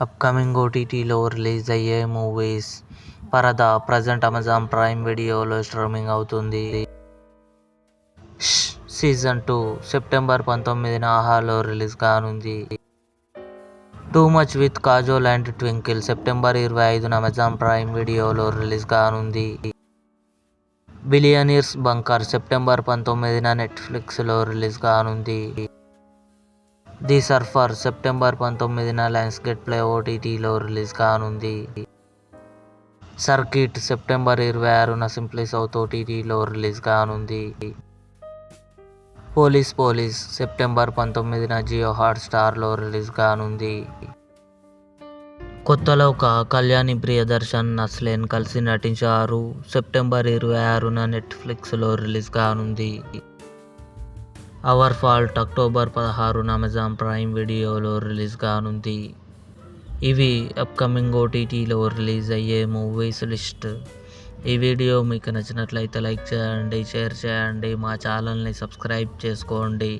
Upcoming ఓటీటీలో release అయ్యే movies. Parada present Amazon Prime వీడియోలో స్ట్రీమింగ్ అవుతుంది. సీజన్ 2 సెప్టెంబర్ 19న ఆహాలో రిలీజ్ కానుంది. Too much with Kajol and Twinkle September 25న అమెజాన్ ప్రైమ్ వీడియోలో రిలీజ్ కానుంది. బిలియనీర్స్ బంకర్ సెప్టెంబర్ 19న నెట్ఫ్లిక్స్లో రిలీజ్ కానుంది. ది సర్ఫర్ సెప్టెంబర్ 19న లయన్స్గేట్ ప్లే ఓటీటీలో రిలీజ్ కానుంది. సర్కిట్ సెప్టెంబర్ 26న సింప్లీ సౌత్ ఓటీటీలో రిలీజ్ కానుంది. పోలీస్ సెప్టెంబర్ 19న జియో హాట్స్టార్లో రిలీజ్ కానుంది. కొత్తలోక కళ్యాణి ప్రియదర్శన్, నస్లేన్ కలిసి నటించారు. సెప్టెంబర్ 26న నెట్ఫ్లిక్స్లో రిలీజ్ కానుంది. అవర్ ఫాల్ట్ అక్టోబర్ 16న అమెజాన్ ప్రైమ్ వీడియోలో రిలీజ్ కానుంది. ఇవి అప్కమింగ్ ఓటీటీలో రిలీజ్ అయ్యే మూవీస్ లిస్ట్. ఈ వీడియో మీకు నచ్చినట్లయితే లైక్ చేయండి, షేర్ చేయండి, మా ఛానల్ని సబ్స్క్రైబ్ చేసుకోండి.